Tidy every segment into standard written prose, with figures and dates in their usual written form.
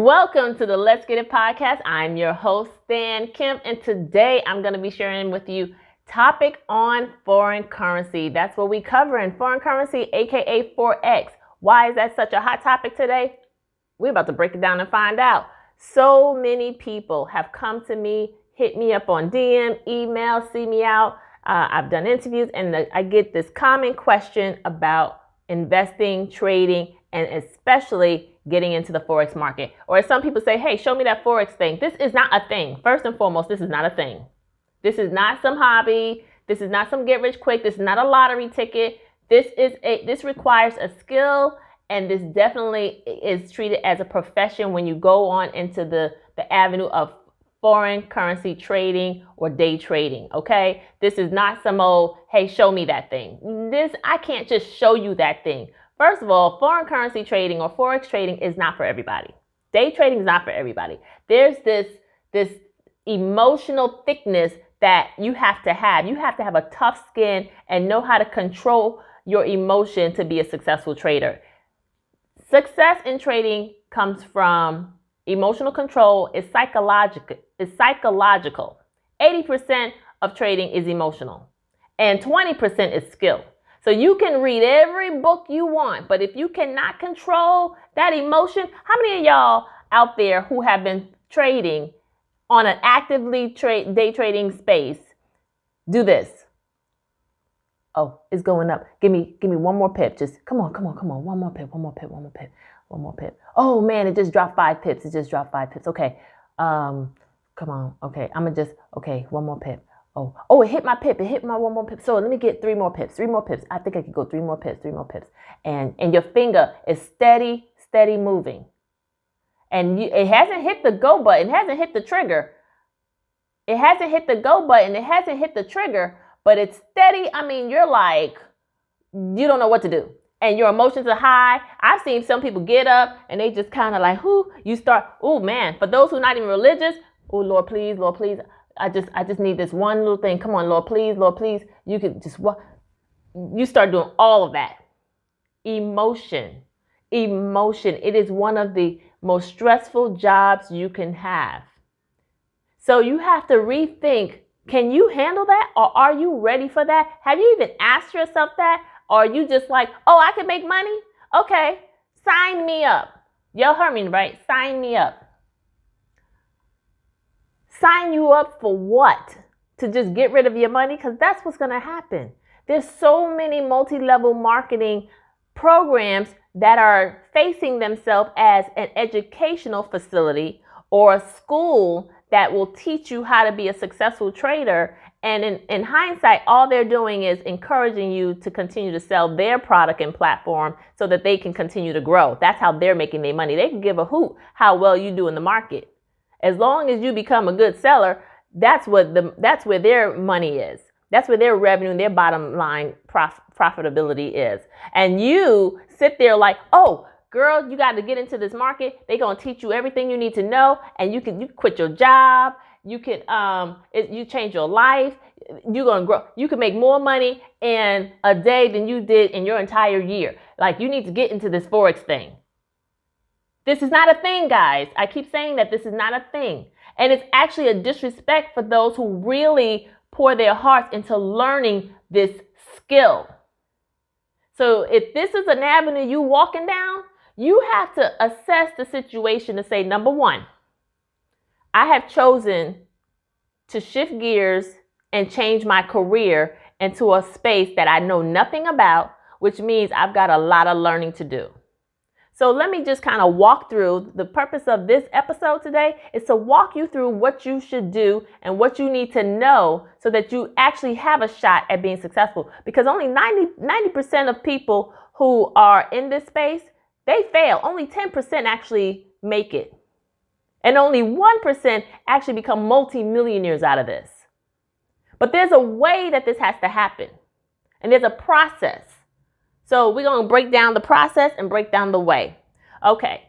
Welcome to the Let's Get It podcast. I'm your host, Kemp, and today I'm going to be sharing with you topic on foreign currency. That's what we cover in foreign currency, aka Forex. Why is that such a hot topic today? We're about to break it down and find out. So many people have come to me, hit me up on DM, email, see me out. I've done interviews, and I get this common question about investing, trading, and especially getting into the Forex market. Or as some people say, hey, show me that Forex thing. This is not a thing. First and foremost, this is not a thing. This is not some hobby. This is not some get rich quick. This is not a lottery ticket. This requires a skill, and this definitely is treated as a profession when you go on into the avenue of foreign currency trading or day trading, okay? This is not some old, hey, show me that thing. I can't just show you that thing. First of all, foreign currency trading or Forex trading is not for everybody. Day trading is not for everybody. There's this emotional thickness that you have to have. You have to have a tough skin and know how to control your emotion to be a successful trader. Success in trading comes from emotional control. It's psychological. 80% of trading is emotional and 20% is skill. So you can read every book you want, but if you cannot control that emotion, how many of y'all out there who have been trading on an actively day trading space do this? Oh, it's going up. Give me one more pip. Just come on. One more pip. Oh man, it just dropped 5 pips. Okay. Come on. Okay. Okay. One more pip. Oh, it hit my pip. It hit my one more pip. So let me get 3 more pips. I think I could go 3 more pips. And your finger is steady moving. And it hasn't hit the go button. It hasn't hit the trigger. It hasn't hit the go button. It hasn't hit the trigger, but it's steady. I mean, you're like, you don't know what to do. And your emotions are high. I've seen some people get up and they just kind of like, you start, oh man, for those who are not even religious, oh Lord, please. I just need this one little thing. Come on, Lord, please. You could just you start doing all of that. Emotion. It is one of the most stressful jobs you can have. So you have to rethink, can you handle that? Or are you ready for that? Have you even asked yourself that? Or are you just like, oh, I can make money? Okay, sign me up. Y'all heard me, right? Sign me up. Sign you up for what? To just get rid of your money? Because that's what's going to happen. There's so many multi-level marketing programs that are facing themselves as an educational facility or a school that will teach you how to be a successful trader. And in hindsight, all they're doing is encouraging you to continue to sell their product and platform so that they can continue to grow. That's how they're making their money. They can give a hoot how well you do in the market. As long as you become a good seller, that's where their money is. That's where their revenue and their bottom line profitability is. And you sit there like, oh, girl, you got to get into this market. They're going to teach you everything you need to know. And you quit your job. You change your life. You're going to grow. You can make more money in a day than you did in your entire year. Like, you need to get into this Forex thing. This is not a thing, guys. I keep saying that this is not a thing. And it's actually a disrespect for those who really pour their hearts into learning this skill. So if this is an avenue you walking down, you have to assess the situation to say, number one, I have chosen to shift gears and change my career into a space that I know nothing about, which means I've got a lot of learning to do. So let me just kind of walk through. The purpose of this episode today is to walk you through what you should do and what you need to know so that you actually have a shot at being successful. Because only 90% of people who are in this space, they fail. Only 10% actually make it. And only 1% actually become multimillionaires out of this. But there's a way that this has to happen. And there's a process. So we're going to break down the process and break down the way. Okay.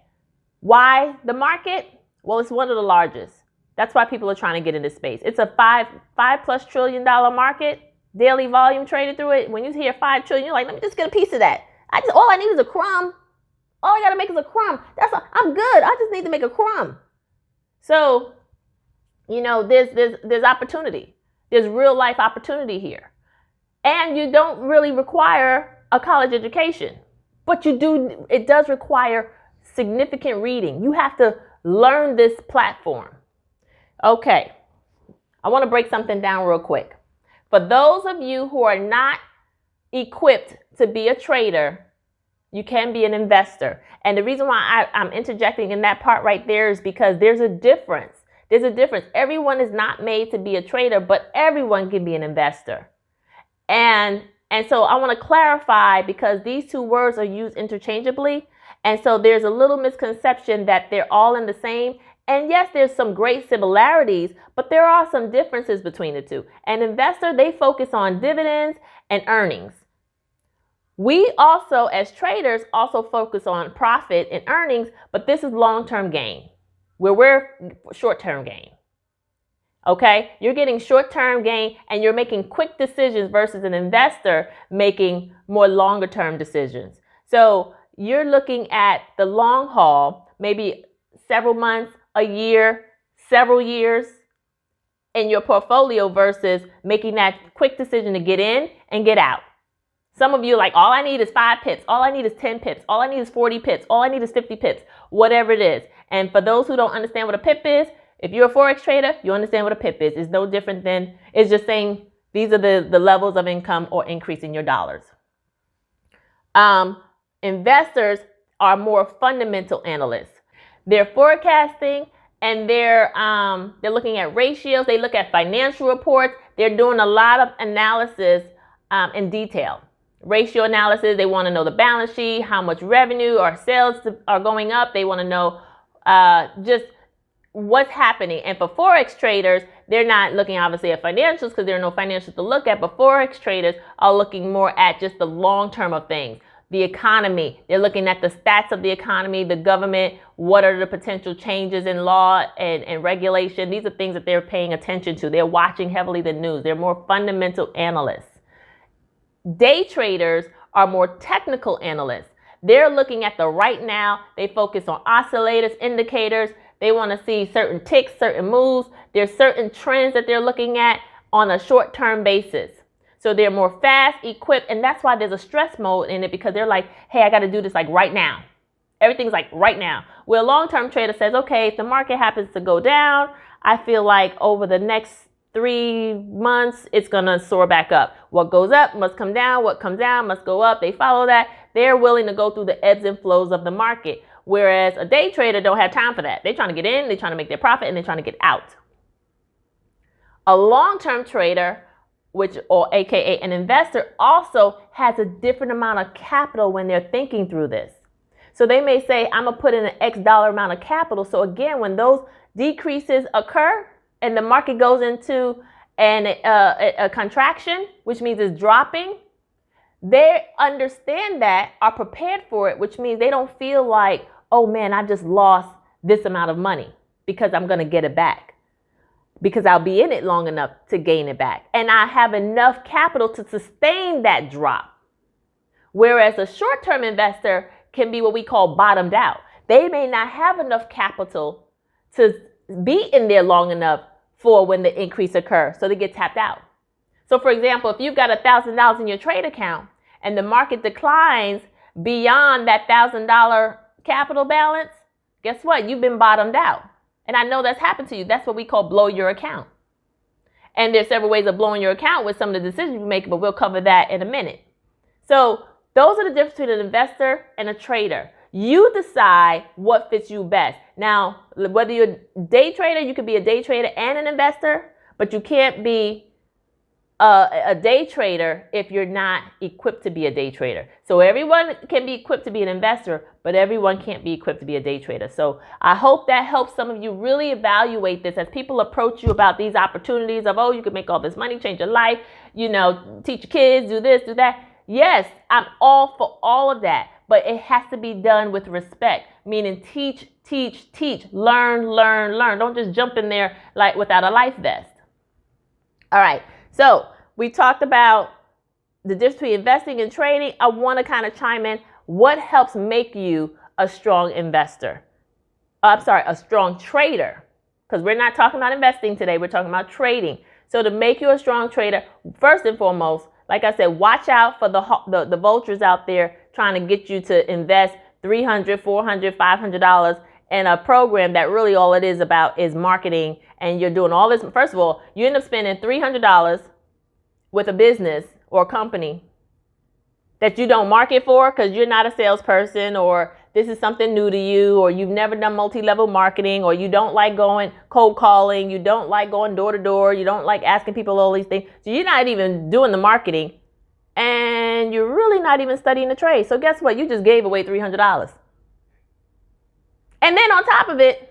Why the market? Well, it's one of the largest. That's why people are trying to get in this space. It's a $5+ trillion market, daily volume traded through it. When you hear $5 trillion, you're like, let me just get a piece of that. All I need is a crumb. All I got to make is a crumb. I'm good. I just need to make a crumb. So, there's opportunity. There's real life opportunity here. And you don't really require a college education, but it does require significant reading. You have to learn this platform. Okay. I want to break something down real quick. For those of you who are not equipped to be a trader, you can be an investor. And the reason why I'm interjecting in that part right there is because there's a difference. There's a difference. Everyone is not made to be a trader, but everyone can be an investor. And so I want to clarify, because these two words are used interchangeably. And so there's a little misconception that they're all in the same. And yes, there's some great similarities, but there are some differences between the two. An investor, they focus on dividends and earnings. We also, as traders, also focus on profit and earnings, but this is long-term gain, where we're short-term gain. Okay? You're getting short-term gain and you're making quick decisions versus an investor making more longer-term decisions. So you're looking at the long haul, maybe several months, a year, several years in your portfolio versus making that quick decision to get in and get out. Some of you are like, all I need is 5 pips. All I need is 10 pips. All I need is 40 pips. All I need is 50 pips, whatever it is. And for those who don't understand what a pip is, if you're a Forex trader, you understand what a pip is. It's no different than, it's just saying these are the levels of income or increase in your dollars. Investors are more fundamental analysts. They're forecasting and they're looking at ratios. They look at financial reports. They're doing a lot of analysis in detail. Ratio analysis. They want to know the balance sheet, how much revenue or sales are going up. They want to know just what's happening. And for Forex traders, they're not looking obviously at financials because there are no financials to look at, but Forex traders are looking more at just the long term of things. The economy, they're looking at the stats of the economy, the government, what are the potential changes in law and regulation. These are things that they're paying attention to. They're watching heavily the news. They're more fundamental analysts. Day traders are more technical analysts. They're looking at the right now. They focus on oscillators, indicators. They want to see certain ticks, certain moves. There's certain trends that they're looking at on a short-term basis. So they're more fast, equipped, and that's why there's a stress mode in it, because they're like, hey, I got to do this like right now. Everything's like right now. Where a long-term trader says, okay, if the market happens to go down, I feel like over the next 3 months, it's going to soar back up. What goes up must come down. What comes down must go up. They follow that. They're willing to go through the ebbs and flows of the market. Whereas a day trader don't have time for that. They're trying to get in, they're trying to make their profit, and they're trying to get out. A long-term trader, or AKA an investor, also has a different amount of capital when they're thinking through this. So they may say, I'm going to put in an X dollar amount of capital. So again, when those decreases occur and the market goes into a contraction, which means it's dropping, they understand that, are prepared for it, which means they don't feel like, oh man, I just lost this amount of money, because I'm going to get it back, because I'll be in it long enough to gain it back. And I have enough capital to sustain that drop. Whereas a short-term investor can be what we call bottomed out. They may not have enough capital to be in there long enough for when the increase occurs, so they get tapped out. So for example, if you've got $1,000 in your trade account and the market declines beyond that $1,000 capital balance, guess what? You've been bottomed out. And I know that's happened to you. That's what we call blow your account. And there's several ways of blowing your account with some of the decisions you make, but we'll cover that in a minute. So those are the difference between an investor and a trader. You decide what fits you best. Now, whether you're a day trader, you could be a day trader and an investor, but you can't be a day trader if you're not equipped to be a day trader. So everyone can be equipped to be an investor, but everyone can't be equipped to be a day trader. So I hope that helps some of you really evaluate this as people approach you about these opportunities of, oh, you can make all this money, change your life, teach your kids, do this, do that. Yes, I'm all for all of that, but it has to be done with respect, meaning teach, learn. Don't just jump in there like without a life vest. All right. So we talked about the difference between investing and trading. I want to kind of chime in. What helps make you a strong investor. A strong trader. Because we're not talking about investing today. We're talking about trading. So to make you a strong trader, first and foremost, like I said, watch out for the vultures out there trying to get you to invest $300, $400, $500 in a program that really all it is about is marketing. And you're doing all this. First of all, you end up spending $300 with a business or a company that you don't market for because you're not a salesperson, or this is something new to you, or you've never done multi-level marketing, or you don't like going cold calling, you don't like going door to door, you don't like asking people all these things. So you're not even doing the marketing, and you're really not even studying the trade. So guess what? You just gave away $300. And then on top of it,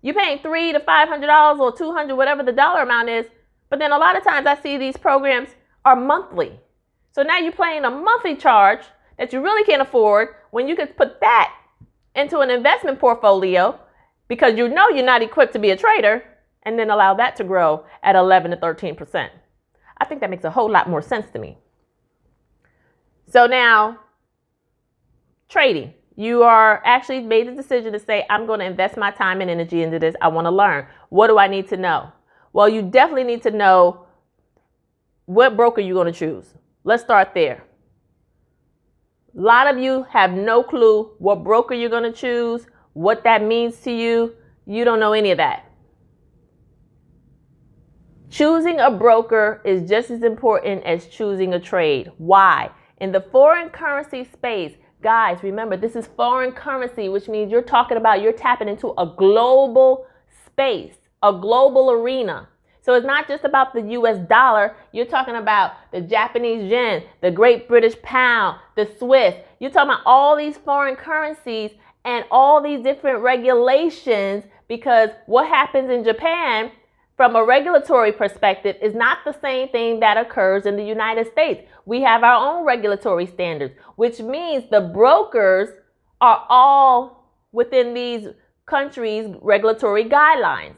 you're paying $300 to $500 or $200, whatever the dollar amount is. But then a lot of times I see these programs are monthly. So now you're paying a monthly charge that you really can't afford when you could put that into an investment portfolio because you know you're not equipped to be a trader, and then allow that to grow at 11 to 13%. I think that makes a whole lot more sense to me. So now, trading. You are actually made the decision to say, I'm going to invest my time and energy into this. I want to learn. What do I need to know? Well, you definitely need to know what broker you're going to choose. Let's start there. A lot of you have no clue what broker you're going to choose, what that means to you. You don't know any of that. Choosing a broker is just as important as choosing a trade. Why? In the foreign currency space, guys, remember, this is foreign currency, which means you're tapping into a global space, a global arena. So it's not just about the US dollar. You're talking about the Japanese yen, the Great British pound, the Swiss. You're talking about all these foreign currencies and all these different regulations, because what happens in Japan from a regulatory perspective is not the same thing that occurs in the United States. We have our own regulatory standards, which means the brokers are all within these countries' regulatory guidelines.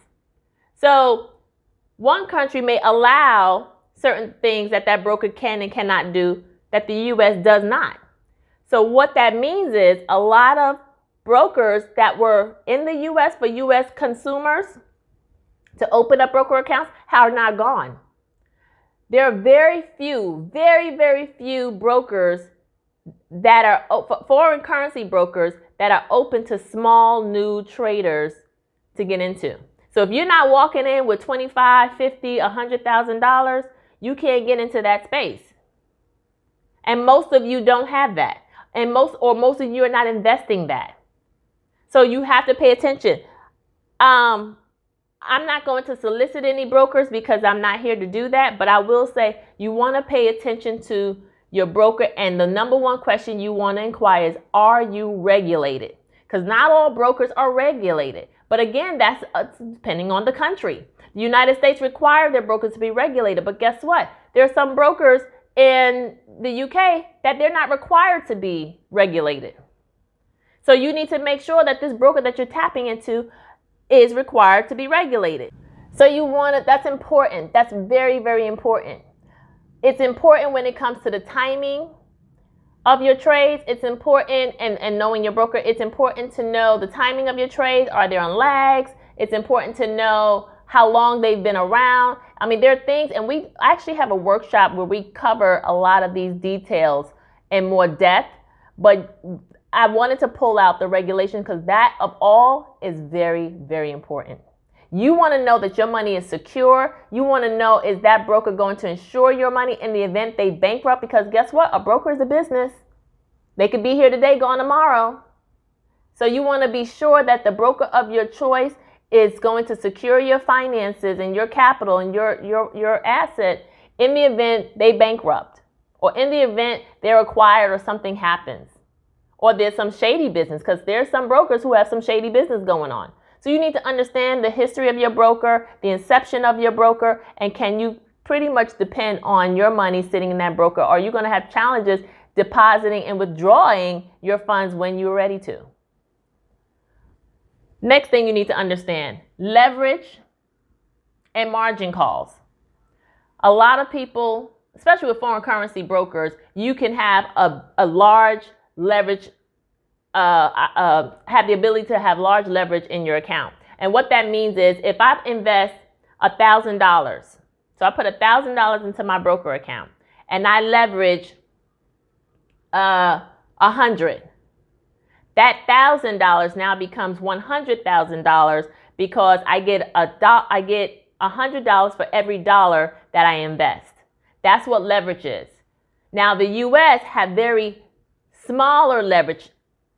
So one country may allow certain things that broker can and cannot do that the U.S. does not. So what that means is a lot of brokers that were in the U.S. for U.S. consumers to open up broker accounts are now gone. There are very few brokers that are foreign currency brokers that are open to small new traders to get into. So if you're not walking in with $25, $50, $100,000, you can't get into that space. And most of you don't have that. And most of you are not investing that. So you have to pay attention. I'm not going to solicit any brokers because I'm not here to do that. But I will say you want to pay attention to your broker. And the number one question you want to inquire is, are you regulated? Because not all brokers are regulated. But again, that's depending on the country. The United States require their brokers to be regulated. But guess what? There are some brokers in the UK that they're not required to be regulated. So you need to make sure that this broker that you're tapping into is required to be regulated. So that's important. That's very, very important. It's important when it comes to the timing of your trades. It's important, and knowing your broker, it's important to know the timing of your trades. Are they on lags? It's important to know how long they've been around. I mean, there are things, and we actually have a workshop where we cover a lot of these details in more depth, but I wanted to pull out the regulation because that of all is very, very important. You want to know that your money is secure. You want to know, is that broker going to insure your money in the event they bankrupt? Because guess what? A broker is a business. They could be here today, gone tomorrow. So you want to be sure that the broker of your choice is going to secure your finances and your capital and your asset in the event they bankrupt, or in the event they're acquired or something happens, or there's some shady business, because there's some brokers who have some shady business going on. So you need to understand the history of your broker, the inception of your broker, and can you pretty much depend on your money sitting in that broker? Or are you going to have challenges depositing and withdrawing your funds when you're ready to? Next thing you need to understand, leverage and margin calls. A lot of people, especially with foreign currency brokers, you can have a large leverage have the ability to have large leverage in your account. And what that means is if I invest $1,000, so I put $1,000 into my broker account and I leverage 100. That $1,000 now becomes $100,000 because I get $100 for every dollar that I invest. That's what leverage is. Now the U.S. have very smaller leverage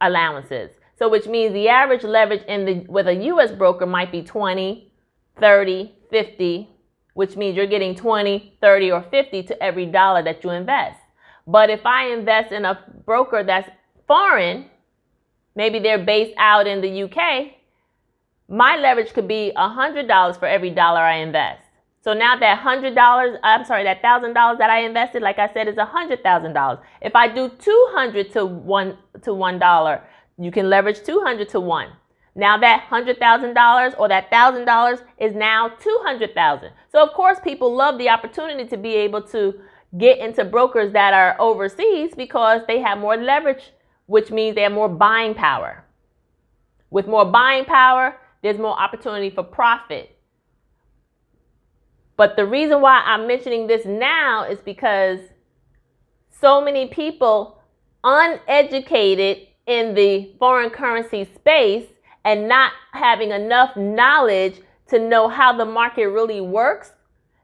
allowances. So which means the average leverage with a U.S. broker might be 20, 30, 50, which means you're getting 20, 30, or 50 to every dollar that you invest. But if I invest in a broker that's foreign, maybe they're based out in the UK, my leverage could be $100 for every dollar I invest. So now that $100, that $1,000 that I invested, like I said, is $100,000. If I do 200 to $1, you can leverage 200 to 1. Now that $100,000 or that $1,000 is now $200,000. So of course people love the opportunity to be able to get into brokers that are overseas because they have more leverage, which means they have more buying power. With more buying power, there's more opportunity for profit. But the reason why I'm mentioning this now is because so many people uneducated in the foreign currency space and not having enough knowledge to know how the market really works,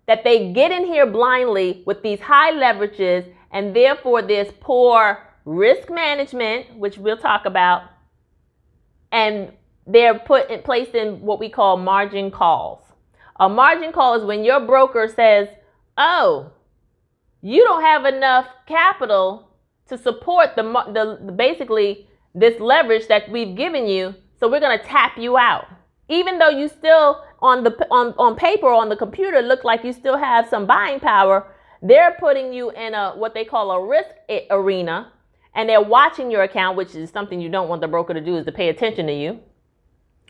that they get in here blindly with these high leverages, and therefore there's poor risk management, which we'll talk about, and they're placed in what we call margin calls. A margin call is when your broker says, oh, you don't have enough capital to support basically this leverage that we've given you, so we're going to tap you out. Even though you still on paper or on the computer look like you still have some buying power, they're putting you in what they call a risk arena, and they're watching your account, which is something you don't want the broker to do, is to pay attention to you.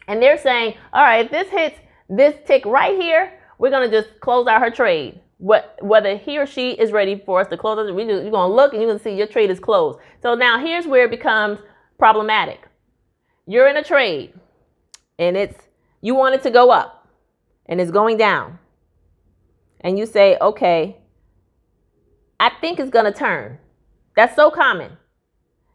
And they're saying, all right, if this hits this tick right here, we're going to just close out her trade. Whether he or she is ready for us to close it, you're going to look and you're going to see your trade is closed. So now here's where it becomes problematic. You're in a trade and you want it to go up and it's going down. And you say, okay, I think it's going to turn. That's so common.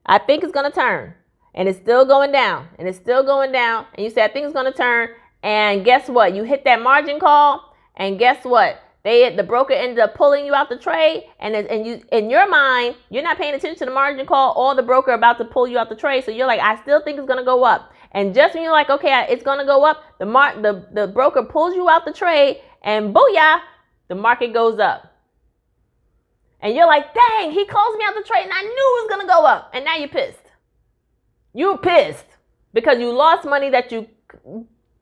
I think it's going to turn. And it's still going down. And it's still going down. And you say, I think it's going to turn. And guess what? You hit that margin call. And guess what? The broker ended up pulling you out the trade. And you, in your mind, you're not paying attention to the margin call or the broker about to pull you out the trade. So you're like, I still think it's going to go up. And just when you're like, okay, it's going to go up, the broker pulls you out the trade. And booyah, the market goes up. And you're like, dang, he closed me out the trade and I knew it was going to go up. And now you're pissed. You're pissed because you lost money that you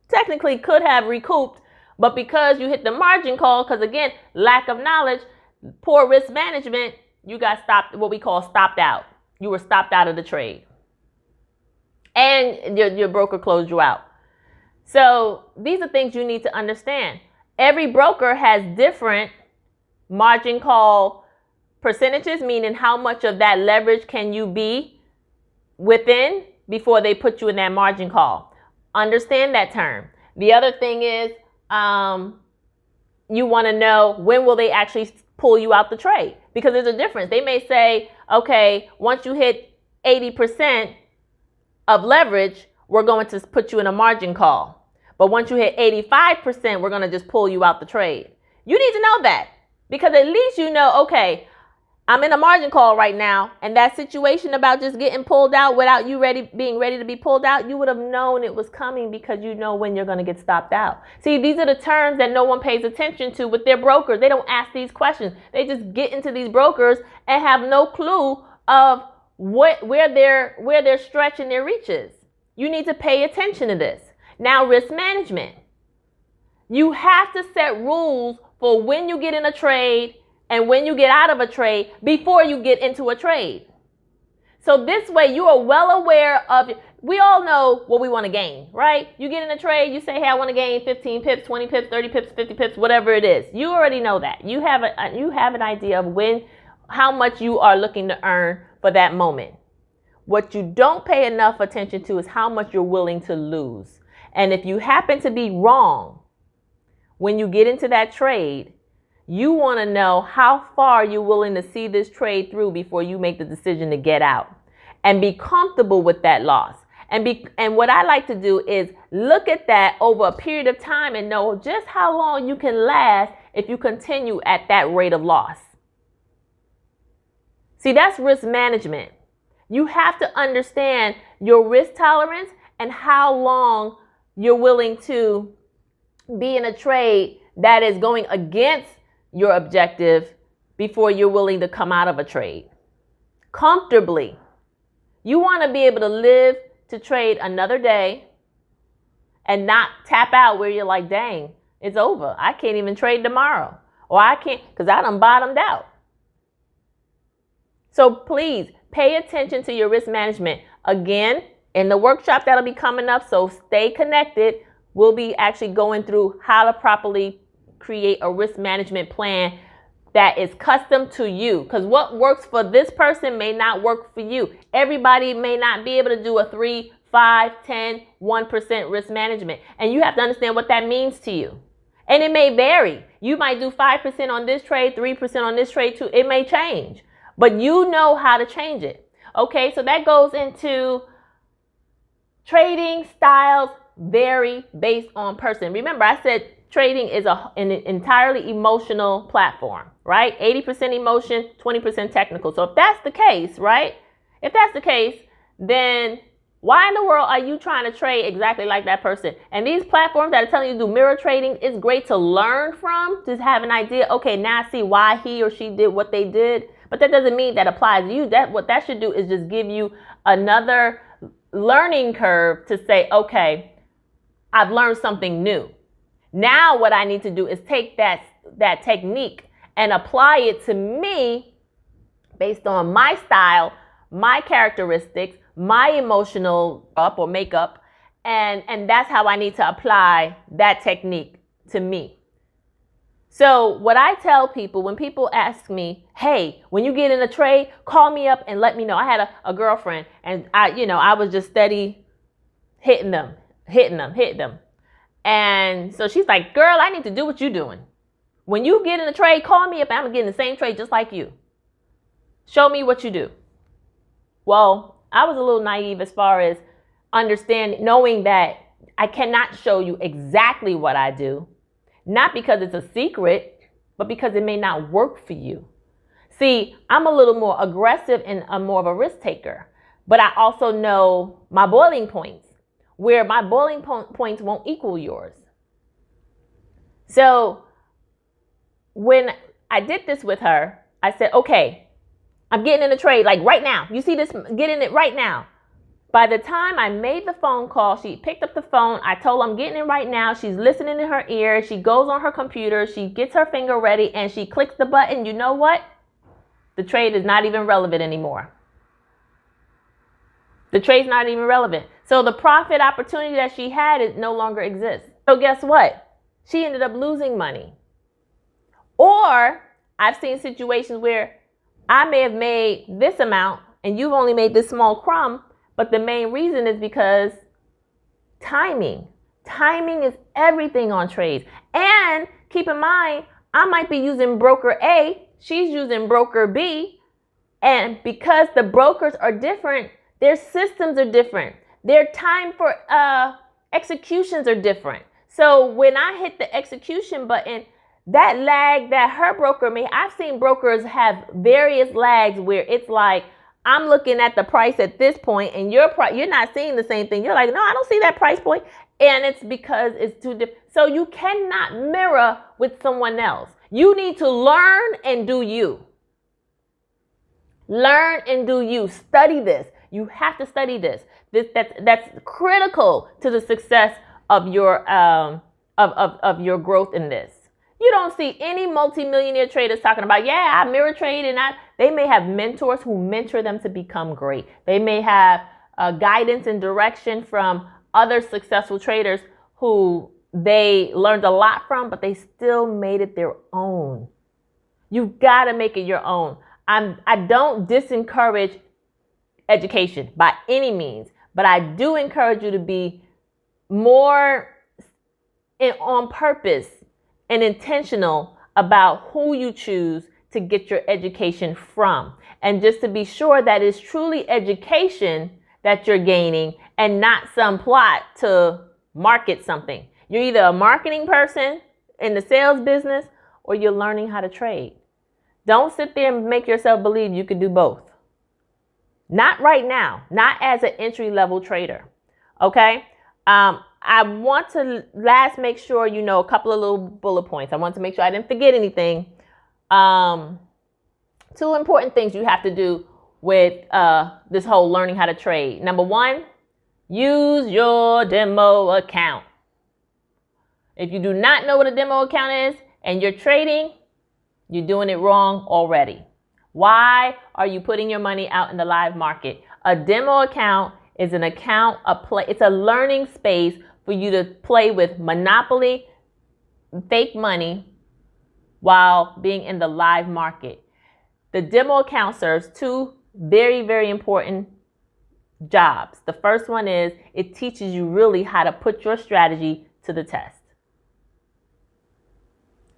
technically could have recouped, but because you hit the margin call, because again, lack of knowledge, poor risk management, you got stopped, what we call stopped out. You were stopped out of the trade. And your broker closed you out. So these are things you need to understand. Every broker has different margin call percentages, meaning how much of that leverage can you be within before they put you in that margin call. Understand that term. The other thing is you want to know when will they actually pull you out the trade, because there's a difference. They may say, okay, once you hit 80% of leverage, we're going to put you in a margin call. But once you hit 85%, we're going to just pull you out the trade. You need to know that, because at least you know, okay, I'm in a margin call right now, and that situation about just getting pulled out without you being ready to be pulled out, you would have known it was coming because you know when you're going to get stopped out. See, these are the terms that no one pays attention to with their brokers. They don't ask these questions. They just get into these brokers and have no clue of where they're stretching their reaches. You need to pay attention to this. Now, risk management. You have to set rules for when you get in a trade and when you get out of a trade before you get into a trade. So this way you are well aware of, we all know what we want to gain, right? You get in a trade, you say, hey, I want to gain 15 pips, 20 pips, 30 pips, 50 pips, whatever it is. You already know that. You have an idea of how much you are looking to earn for that moment. What you don't pay enough attention to is how much you're willing to lose. And if you happen to be wrong when you get into that trade, you want to know how far you're willing to see this trade through before you make the decision to get out, and be comfortable with that loss. And what I like to do is look at that over a period of time and know just how long you can last if you continue at that rate of loss. See, that's risk management. You have to understand your risk tolerance and how long you're willing to be in a trade that is going against your objective before you're willing to come out of a trade comfortably. You want to be able to live to trade another day and not tap out where you're like, dang, it's over. I can't even trade tomorrow. Or I can't because I done bottomed out. So please pay attention to your risk management. Again, in the workshop that'll be coming up, so stay connected. We'll be actually going through how to properly create a risk management plan that is custom to you, because what works for this person may not work for you. Everybody may not be able to do a 3, 5, 10, 1% risk management, and you have to understand what that means to you. And it may vary. You might do 5% on this trade, 3% on this trade too. It may change, but you know how to change it. Okay, so that goes into trading styles vary based on person. Remember, I said trading is an entirely emotional platform, right? 80% emotion, 20% technical. So if that's the case, right? If that's the case, then why in the world are you trying to trade exactly like that person? And these platforms that are telling you to do mirror trading is great to learn from, to have an idea. Okay, now I see why he or she did what they did. But that doesn't mean that applies to you. What that should do is just give you another learning curve to say, okay, I've learned something new. Now what I need to do is take that technique and apply it to me based on my style, my characteristics, my emotional up or makeup, and that's how I need to apply that technique to me. So what I tell people when people ask me, hey, when you get in a trade, call me up and let me know. I had a girlfriend, and I was just steady hitting them. And so she's like, girl, I need to do what you're doing. When you get in a trade, call me up. I'm going to get in the same trade just like you. Show me what you do. Well, I was a little naive as far as knowing that I cannot show you exactly what I do. Not because it's a secret, but because it may not work for you. See, I'm a little more aggressive and I'm more of a risk taker. But I also know my boiling points, where my boiling points won't equal yours. So when I did this with her, I said, okay, I'm getting in a trade like right now. You see this? Get in it right now. By the time I made the phone call, she picked up the phone. I told her I'm getting it right now. She's listening in her ear. She goes on her computer. She gets her finger ready and she clicks the button. You know what? The trade is not even relevant anymore. The trade's not even relevant. So the profit opportunity that she had it no longer exists. So guess what? She ended up losing money. Or I've seen situations where I may have made this amount and you've only made this small crumb, but the main reason is because timing. Timing is everything on trades. And keep in mind, I might be using broker A, she's using broker B, and because the brokers are different, their systems are different. Their time for executions are different. So when I hit the execution button, that lag that her broker made, I've seen brokers have various lags where it's like, I'm looking at the price at this point and you're not seeing the same thing. You're like, no, I don't see that price point. And it's because it's too different. So you cannot mirror with someone else. You need to learn and do you. Learn and do you. Study this. You have to study this. That's critical to the success of your of your growth in this. You don't see any multimillionaire traders talking about, yeah, I mirror trade, and they may have mentors who mentor them to become great. They may have guidance and direction from other successful traders who they learned a lot from, but they still made it their own. You've got to make it your own. I don't disencourage education by any means, but I do encourage you to be more on purpose and intentional about who you choose to get your education from. And just to be sure that it's truly education that you're gaining and not some plot to market something. You're either a marketing person in the sales business or you're learning how to trade. Don't sit there and make yourself believe you could do both. Not right now, not as an entry-level trader, okay? I want to make sure you know a couple of little bullet points. I want to make sure I didn't forget anything. Two important things you have to do with this whole learning how to trade. Number one, use your demo account. If you do not know what a demo account is and you're trading, you're doing it wrong already. Why are you putting your money out in the live market? A demo account is an account, it's a learning space for you to play with Monopoly, fake money, while being in the live market. The demo account serves two very, very important jobs. The first one is it teaches you really how to put your strategy to the test.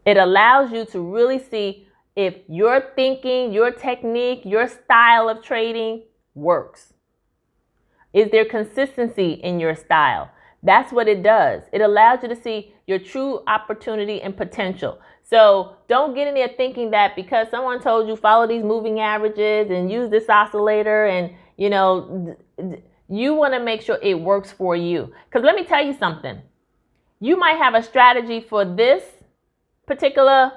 It allows you to really see if your thinking, your technique, your style of trading works. Is there consistency in your style? That's what it does. It allows you to see your true opportunity and potential. So don't get in there thinking that because someone told you follow these moving averages and use this oscillator and, you know, you want to make sure it works for you. Because let me tell you something. You might have a strategy for this particular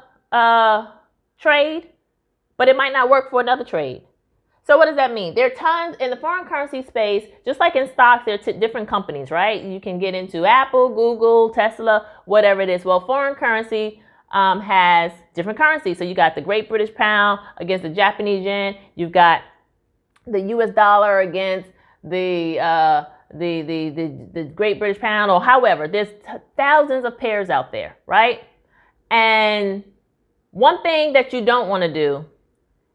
trade, but it might not work for another trade. So what does that mean? There are tons in the foreign currency space, just like in stocks, there are different companies, right? You can get into Apple, Google, Tesla, whatever it is. Well, foreign currency has different currencies. So you got the Great British Pound against the Japanese yen. You've got the US dollar against the Great British Pound, or however. There's thousands of pairs out there, right? And one thing that you don't want to do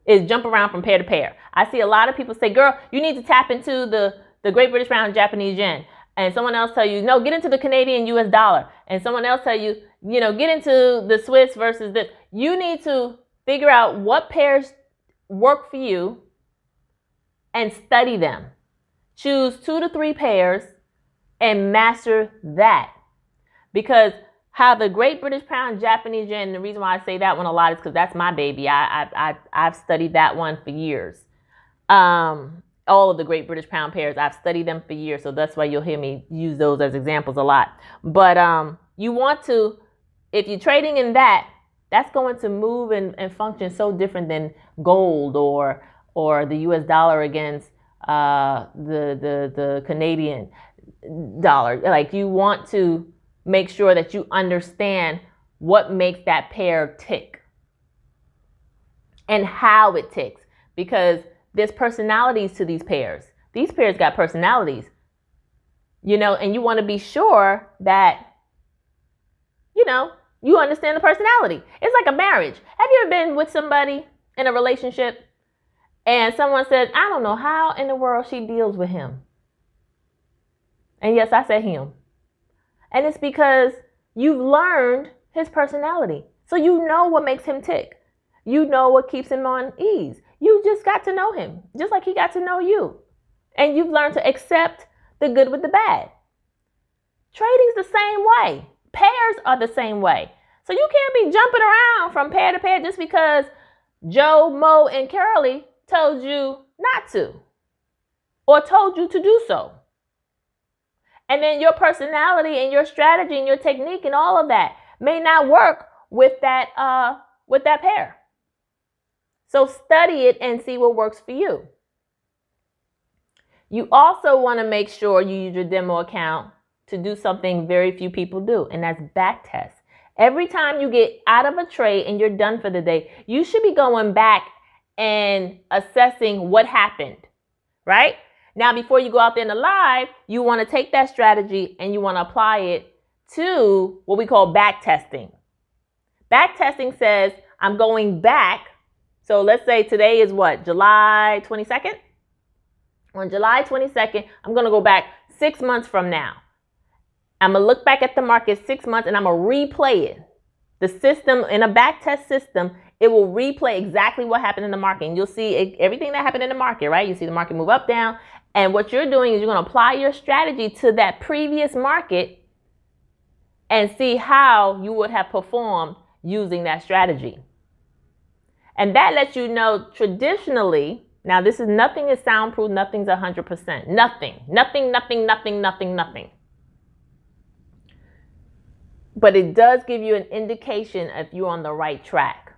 is jump around from pair to pair. I see a lot of people say, girl, you need to tap into the Great British Pound, Japanese yen. And someone else tell you, no, get into the Canadian US dollar. And someone else tell you, you know, get into the Swiss versus this. You need to figure out what pairs work for you and study them. Choose 2 to 3 pairs and master that. Because how the Great British Pound, Japanese yen, and the reason why I say that one a lot is because that's my baby. I've studied that one for years. All of the Great British Pound pairs, I've studied them for years. So that's why you'll hear me use those as examples a lot. But you want to, if you're trading in that, that's going to move and function so different than gold or the US dollar against the Canadian dollar. Like, you want to make sure that you understand what makes that pair tick and how it ticks, because there's personalities to these pairs. These pairs got personalities, you know, and you want to be sure that, you know, you understand the personality. It's like a marriage. Have you ever been with somebody in a relationship and someone says, I don't know how in the world she deals with him? And yes, I said him. And it's because you've learned his personality. So you know what makes him tick. You know what keeps him on ease. You just got to know him, just like he got to know you. And you've learned to accept the good with the bad. Trading's the same way. Pairs are the same way. So you can't be jumping around from pair to pair just because Joe, Mo, and Curly told you not to, or told you to do so. And then your personality and your strategy and your technique and all of that may not work with that pair. So study it and see what works for you. You also want to make sure you use your demo account to do something very few people do, and that's back test. Every time you get out of a trade and you're done for the day, you should be going back and assessing what happened, right? Now, before you go out there in the live, you want to take that strategy and you want to apply it to what we call back testing. Back testing says, I'm going back. So let's say today is what, July 22nd? On July 22nd, I'm going to go back 6 months from now. I'm going to look back at the market 6 months and I'm going to replay it. The system, in a back test system, it will replay exactly what happened in the market. And you'll see everything that happened in the market, right? You see the market move up, down. And what you're doing is you're going to apply your strategy to that previous market and see how you would have performed using that strategy. And that lets you know traditionally, now this is nothing is soundproof, nothing's 100%. Nothing. But it does give you an indication if you're on the right track.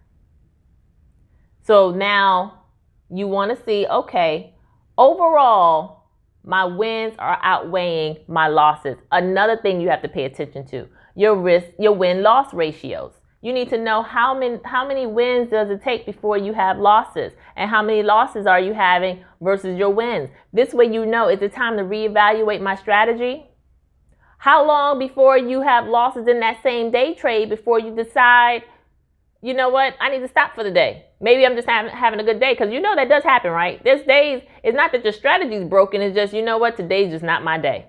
So now you want to see, okay, overall, my wins are outweighing my losses. Another thing you have to pay attention to, your win-loss ratios. You need to know how many wins does it take before you have losses, and how many losses are you having versus your wins. This way you know, is it time to reevaluate my strategy? How long before you have losses in that same day trade before you decide, you know what, I need to stop for the day. Maybe I'm just having a good day, because you know that does happen, right? There's days, it's not that your strategy is broken, it's just, you know what, today's just not my day.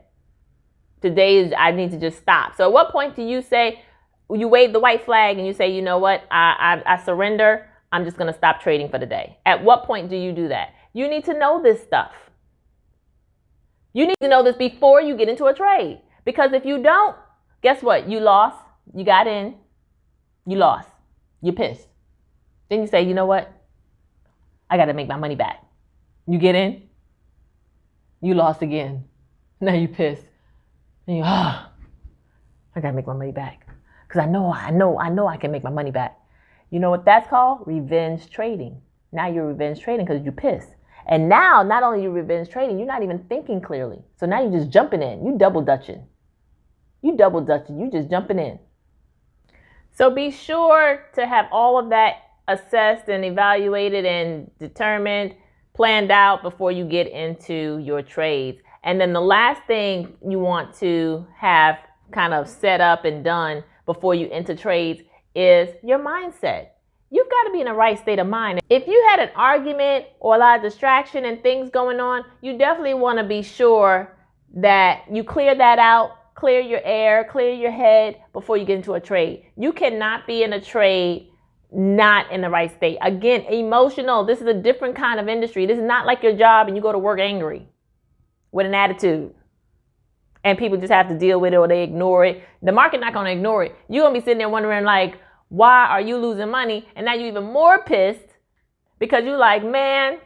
Today I need to just stop. So at what point do you say, you wave the white flag and you say, you know what, I surrender, I'm just going to stop trading for the day? At what point do you do that? You need to know this stuff. You need to know this before you get into a trade. Because if you don't, guess what? You lost. You got in. You lost. You're pissed. Then you say, you know what? I got to make my money back. You get in. You lost again. Now you're pissed. And you, I got to make my money back. Because I know I can make my money back. You know what that's called? Revenge trading. Now you're revenge trading because you're pissed. And now, not only you revenge trading, you're not even thinking clearly. So now you're just jumping in. You double dutching. You just jumping in. So be sure to have all of that assessed and evaluated and determined, planned out before you get into your trades. And then the last thing you want to have kind of set up and done before you enter trades is your mindset. You've got to be in the right state of mind. If you had an argument or a lot of distraction and things going on, you definitely want to be sure that you clear that out, clear your air, clear your head before you get into a trade. You cannot be in a trade not in the right state. Again, emotional. This is a different kind of industry. This is not like your job and you go to work angry with an attitude. And people just have to deal with it or they ignore it. The market not going to ignore it. You're going to be sitting there wondering, like, why are you losing money? And now you're even more pissed because you're like, man,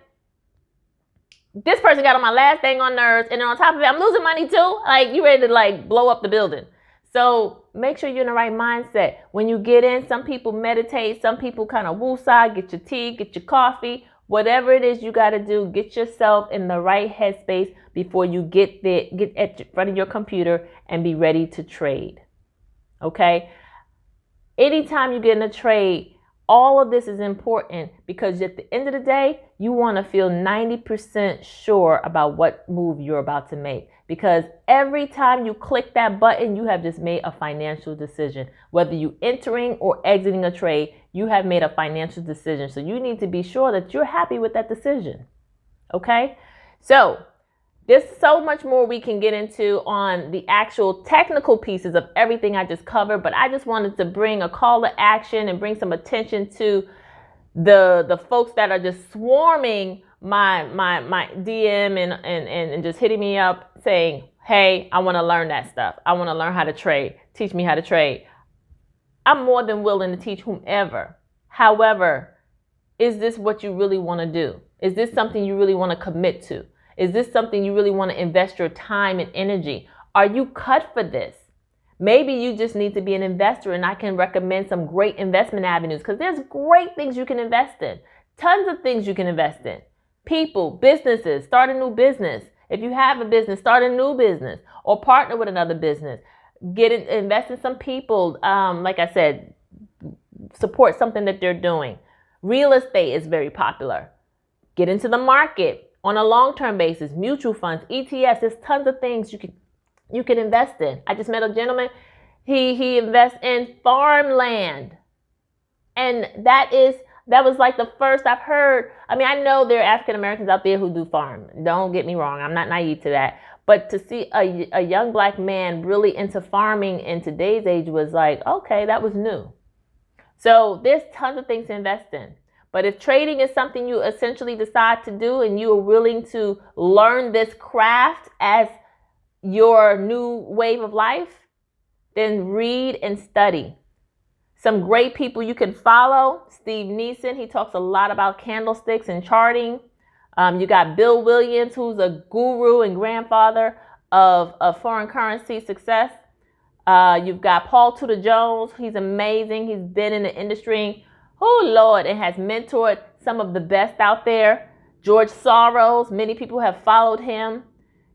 this person got on my last thing on nerves. And then on top of it, I'm losing money too. Like, you ready to like blow up the building. So make sure you're in the right mindset. When you get in, some people meditate. Some people kind of woosah, get your tea, get your coffee. Whatever it is you got to do, get yourself in the right headspace before you get there, get at front of your computer and be ready to trade. Okay? Anytime you get in a trade, all of this is important because at the end of the day, you want to feel 90% sure about what move you're about to make. Because every time you click that button, you have just made a financial decision. Whether you entering or exiting a trade, you have made a financial decision. So you need to be sure that you're happy with that decision. Okay? So there's so much more we can get into on the actual technical pieces of everything I just covered, but I just wanted to bring a call to action and bring some attention to the folks that are just swarming my DM and just hitting me up saying, hey, I want to learn that stuff. I want to learn how to trade. Teach me how to trade. I'm more than willing to teach whomever. However, is this what you really want to do? Is this something you really want to commit to? Is this something you really want to invest your time and energy? Are you cut for this? Maybe you just need to be an investor, and I can recommend some great investment avenues because there's great things you can invest in. Tons of things you can invest in. People, businesses, start a new business. If you have a business, start a new business or partner with another business. Invest in some people. Like I said, support something that they're doing. Real estate is very popular. Get into the market on a long-term basis. Mutual funds, ETFs. There's tons of things you can invest in. I just met a gentleman. He invests in farmland, and that is That was like the first I've heard. I mean, I know there are African Americans out there who do farm. Don't get me wrong. I'm not naive to that. But to see a young black man really into farming in today's age was like, okay, that was new. So there's tons of things to invest in. But if trading is something you essentially decide to do and you are willing to learn this craft as your new wave of life, then read and study. Some great people you can follow. Steve Neeson, he talks a lot about candlesticks and charting. You got Bill Williams, who's a guru and grandfather of foreign currency success. You've got Paul Tudor Jones. He's amazing. He's been in the industry, oh Lord, and has mentored some of the best out there. George Soros, many people have followed him.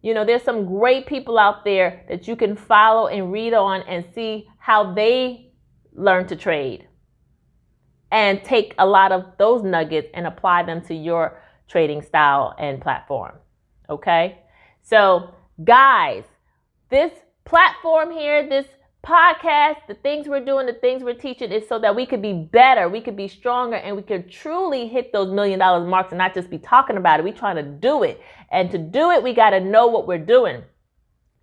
You know, there's some great people out there that you can follow and read on and see how they learn to trade and take a lot of those nuggets and apply them to your trading style and platform. Okay? So, guys, this platform here, this podcast, the things we're doing, the things we're teaching is so that we could be better, we could be stronger, and we could truly hit those $1 million marks and not just be talking about it. We're trying to do it. And to do it, we got to know what we're doing.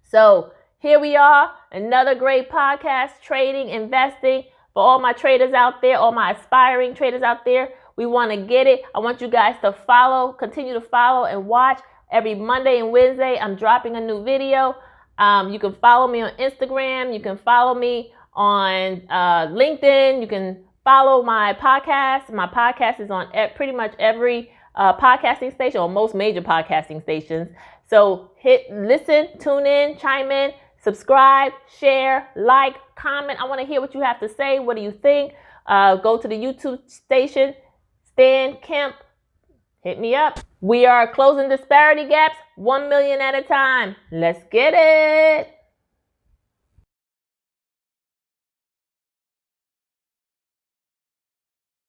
So here we are, another great podcast, trading, investing. For all my traders out there, all my aspiring traders out there, we want to get it. I want you guys to follow, continue to follow and watch. Every Monday and Wednesday, I'm dropping a new video. You can follow me on Instagram. You can follow me on LinkedIn. You can follow my podcast. My podcast is on pretty much every podcasting station or most major podcasting stations. So listen, tune in, chime in, subscribe, share, like, comment. I want to hear what you have to say. What do you think? Go to the YouTube station, Stan Kemp. Hit me up. We are closing disparity gaps 1 million at a time. Let's get it.